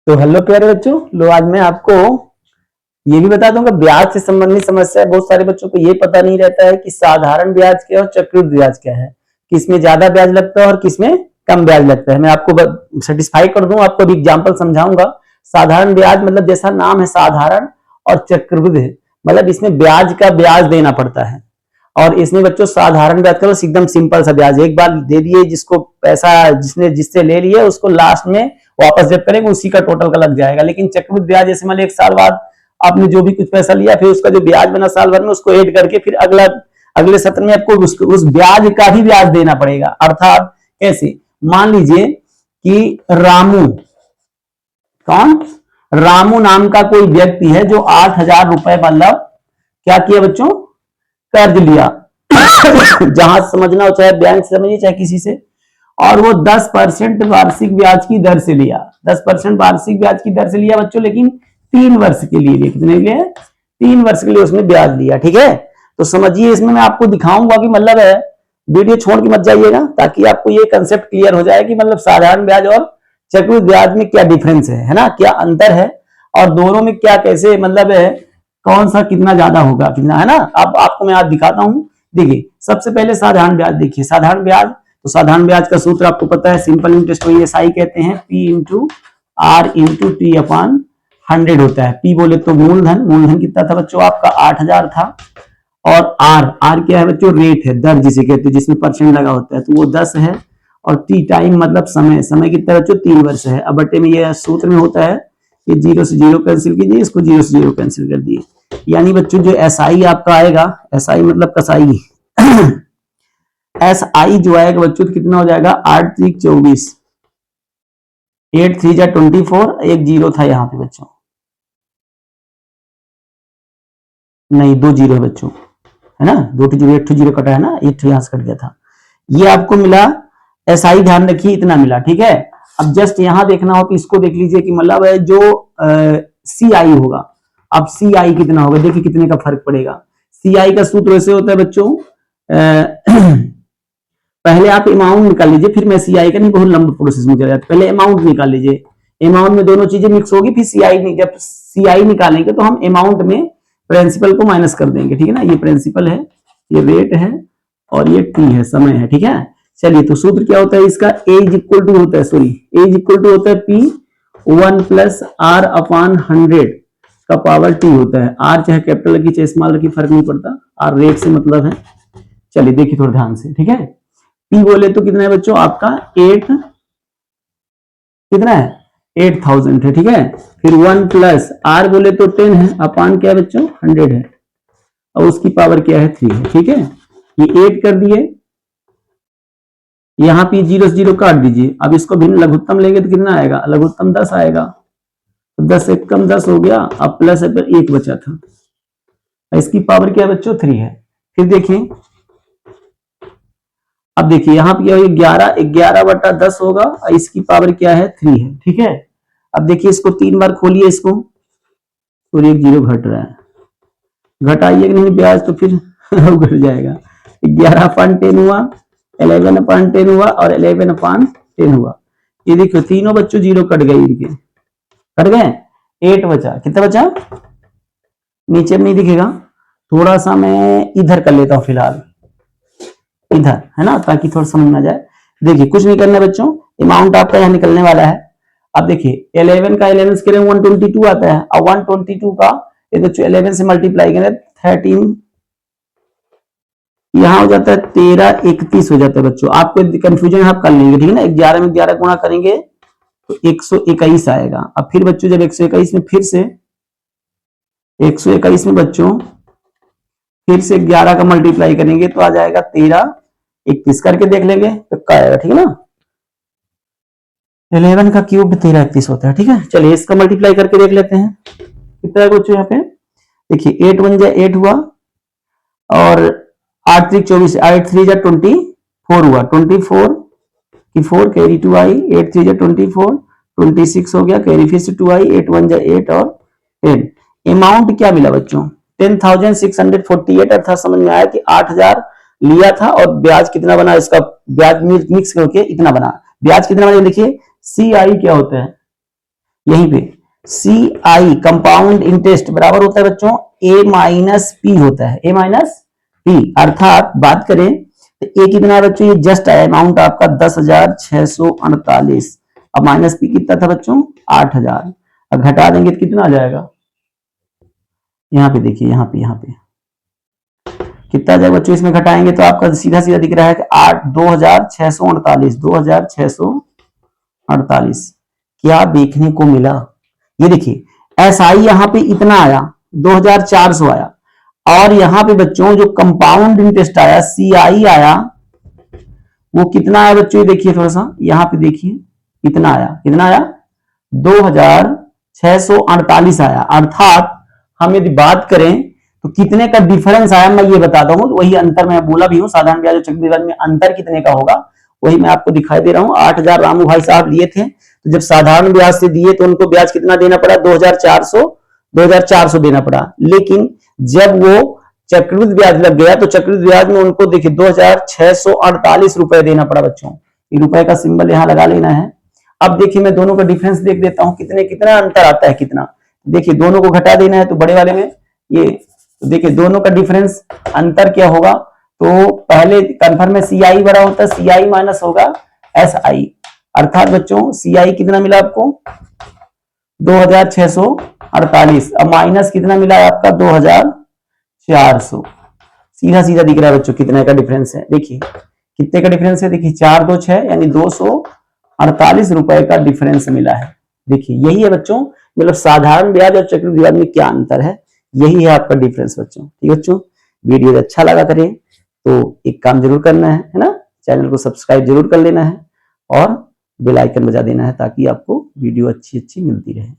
तो हेलो प्यारे बच्चों, लो आज मैं आपको ये भी बता दूंगा ब्याज से संबंधित समस्या है। बहुत सारे बच्चों को ये पता नहीं रहता है कि साधारण ब्याज क्या है और चक्रवृद्धि ब्याज क्या है, किसमें ज्यादा ब्याज लगता है और किसमें कम ब्याज लगता है। मैं आपको सेटिस्फाई कर दूं, आपको भी एग्जाम्पल समझाऊंगा। साधारण ब्याज मतलब जैसा नाम है साधारण, और चक्रवृद्धि मतलब इसमें ब्याज का ब्याज देना पड़ता है। और इसमें बच्चों साधारण ब्याज का बस एकदम सिंपल सा ब्याज, एक बार दे दिए, जिसको पैसा जिसने जिससे ले लिए उसको लास्ट में वापस जब करेंगे उसी का टोटल का लग जाएगा। लेकिन चक्रवृद्धि ब्याज जैसे मान लो 1 साल बाद आपने जो भी कुछ पैसा लिया, फिर उसका जो ब्याज बना साल भर में उसको ऐड करके फिर अगले सत्र में आपको उस ब्याज का ही ब्याज देना पड़ेगा। अर्थात कैसे, मान लीजिए कि रामू नाम का कोई व्यक्ति है जो 8,000 रुपए मतलब क्या किया बच्चों, कर्ज लिया जहां समझना हो, चाहे बैंक से समझिए चाहे किसी से, और वो 10% वार्षिक ब्याज की दर से लिया। 10% वार्षिक ब्याज की दर से लिया बच्चों, लेकिन 3 वर्ष के लिए। कितने के लिए? 3 वर्ष के लिए उसने ब्याज लिया। ठीक है, तो समझिए इसमें मैं आपको दिखाऊंगा कि मतलब है, वीडियो छोड़ के मत जाइएगा ताकि आपको ये कंसेप्ट क्लियर हो जाए कि मतलब साधारण ब्याज और चक्रवृद्धि ब्याज में क्या डिफरेंस है ना, क्या अंतर है, और दोनों में क्या कैसे मतलब है, कौन सा कितना ज्यादा होगा, कितना है ना। अब आपको मैं आज दिखाता हूं। देखिए सबसे पहले साधारण ब्याज देखिए। साधारण ब्याज, तो साधारण ब्याज का सूत्र आपको पता है, सिंपल इंटरेस्ट वही एसआई कहते हैं, P into R into T upon 100 होता है। पी बोले तो मूलधन, मूलधन कितना था बच्चों आपका 8,000 था, और आर क्या है बच्चों, रेट है, दर जिसे कहते हैं, जिसमें परसेंट लगा होता है, तो वो 10 है। और टी टाइम मतलब समय, समय कितना बच्चों 3 वर्ष है। अब बटे में ये सूत्र में होता है कि 0 से 0 कैंसिल कीजिए, इसको 0 से 0 कैंसिल कर दिए, यानी बच्चों जो एसआई आपका आएगा, एसआई मतलब कसाई एसआई जो आएगा बच्चों तो कितना हो जाएगा, 8 3 24, 8 3 जा 24, एक जीरो था यहाँ पे बच्चों, नहीं 2 जीरो है बच्चों, है ना, 2 जीरो, 1 जीरो कटा है ना, 1 यहां से कट गया था। ये आपको मिला एसआई, ध्यान रखिए इतना मिला। ठीक है, अब जस्ट यहां देखना हो तो इसको देख लीजिए कि मतलब है जो सी आई होगा। अब सी आई कितना होगा, देखिए कितने का फर्क पड़ेगा। सी आई का सूत्र ऐसे होता है बच्चों, पहले आप अमाउंट निकाल लीजिए, फिर मैं सी आई का, नहीं बहुत लंबा प्रोसेस में चला जाता, पहले अमाउंट निकाल लीजिए। अमाउंट में दोनों चीजें मिक्स होगी, फिर सी आई, जब सी आई निकालेंगे तो हम अमाउंट में प्रिंसिपल को माइनस कर देंगे। ठीक है ना, ये प्रिंसिपल है, ये रेट है, और ये टी है, समय है। ठीक है, चलिए तो सूत्र क्या होता है इसका, एज इक्वल टू होता है, सॉरी एज इक्वल टू होता है पी 1 प्लस आर अपॉन 100 का पावर टी होता है। आर चाहे कैपिटल रखी चाहे स्मॉल रखी फर्क नहीं पड़ता, आर रेट से मतलब है। चलिए देखिए थोड़ा ध्यान से। ठीक है, पी बोले तो कितना है बच्चों आपका 8, कितना है 8,000 है। ठीक है, फिर 1 प्लस आर बोले तो 10 है, अपान क्या है बच्चों 100 है, और उसकी पावर क्या है 3 है। ठीक है, ये 8 कर दिए, यहां पे 0 से 0 काट दीजिए। अब इसको भिन्न लघुत्तम लेंगे तो कितना आएगा, लघुत्तम 10 आएगा, तो 10 से कम 10 हो गया, अब प्लस है पर 1 बचा था, इसकी पावर क्या है बच्चों 3 है। फिर देखिए, अब देखिए यहां पे 11 बटा 10 होगा, और इसकी पावर क्या है 3 है। ठीक है, अब देखिए इसको 3 बार खोलिए, इसको और 1 0 घट रहा है, घटाइए नहीं ब्याज तो फिर घट जाएगा। 11/10 हुआ, 11/10 हुआ, और 11/10 हुआ। ये देखो तीनों बच्चों 0 कट गए, इनके कट गए, 8 बचा। कितना बचा, नीचे में नहीं दिखेगा, थोड़ा सा मैं इधर कर लेता हूं फिलहाल, इधर है ना, ताकि थोड़ा समझ में आ जाए। देखिए कुछ नहीं करना बच्चों, अमाउंट आपका यहाँ निकलने वाला है। अब देखिए 11 का 11 से करें 122 आता है, और 122 का ये बच्चों 11 से मल्टीप्लाई करें 13, यहाँ हो जाता है 13 31 हो जाता है बच्चों। आपको कंफ्यूजन आप कर लेंगे, ठीक है ना, 11 में 11 गुणा करेंगे तो 121 आएगा। अब फिर बच्चों जब 121 में फिर से 121 में बच्चों फिर से 11 का मल्टीप्लाई करेंगे तो आ जाएगा 13 31, करके देख लेंगे पक्का आएगा। ठीक है ना, 11 का क्यूब 13 31 होता है। ठीक है, चलिए इसका मल्टीप्लाई करके देख लेते हैं कितना है बच्चों। यहाँ पे देखिए 8 1 जा 8 हुआ, और 8 3 24, 8 3 जा 24 हुआ, 24 की 4 कैरी 2 आई, 8 3 जा 24, 26 हो गया, कैरी फिर से 2 आई, 8 1 जा 8 और 10। अमाउंट क्या मिला बच्चों 10,648, अर्थात समझ में आया कि 8,000 लिया था, और ब्याज कितना बना, इसका ब्याज मिक्स करके इतना बना। ब्याज कितना बना देखिए, सी आई क्या होता है, यहीं पे सी आई कंपाउंड इंटरेस्ट बराबर होता है बच्चों ए माइनस पी होता है, ए माइनस पी। अर्थात बात करें तो ए कितना है बच्चों, ये जस्ट आया अमाउंट आपका 10,648। अब माइनस पी कितना था बच्चों 8,000। अब घटा देंगे तो कितना आ जाएगा, यहाँ पे देखिए, यहाँ पे कितना आ जाएगा बच्चों, इसमें घटाएंगे तो आपका सीधा सीधा दिख रहा है कि 2,648 क्या देखने को मिला। ये देखिए एस आई यहाँ पे इतना आया 2,400 आया, और यहाँ पे बच्चों जो कंपाउंड इंटरेस्ट आया सी आई आया वो कितना आया बच्चों, ये देखिए थोड़ा सा यहाँ पे देखिए कितना आया, कितना आया 2,648 आया। अर्थात हम यदि बात करें तो कितने का डिफरेंस आया मैं ये बताता हूं, वही अंतर मैं बोला भी हूं, साधारण ब्याज और चक्रवृद्धि ब्याज में अंतर कितने का होगा वही मैं आपको दिखाई दे रहा हूं। 8,000 रामू भाई साहब लिए थे, तो जब साधारण ब्याज से दिए तो उनको ब्याज कितना देना पड़ा 2,400 देना पड़ा। लेकिन जब वो चक्रवृद्धि ब्याज लग गया तो चक्रवृद्धि ब्याज में उनको देखिए 2,648 रुपए देना पड़ा बच्चों। ये रुपए का सिंबल यहां लगा लेना है। अब देखिए मैं दोनों का डिफरेंस देख देता हूं, कितना अंतर आता है, कितना देखिए दोनों को घटा देना है तो बड़े वाले में ये, तो देखिए दोनों का डिफरेंस अंतर क्या होगा, तो पहले कंफर्म में सी आई बड़ा होता है, सी आई माइनस होगा एस आई। अर्थात बच्चों सी आई कितना मिला आपको 2,648, अब माइनस कितना मिला है आपका 2,400। सीधा सीधा दिख रहा है बच्चों कितने का डिफरेंस है, देखिए कितने का डिफरेंस है, देखिए 4 2 6 यानी 248 रुपए का डिफरेंस मिला है। देखिए यही है बच्चों, मतलब साधारण ब्याज और चक्रवृद्धि ब्याज में क्या अंतर है, यही है आपका डिफरेंस बच्चों। ठीक बच्चों, वीडियो अच्छा लगा करें तो एक काम जरूर करना है ना, चैनल को सब्सक्राइब जरूर कर लेना है और बेल आइकन बजा देना है ताकि आपको वीडियो अच्छी अच्छी मिलती रहे।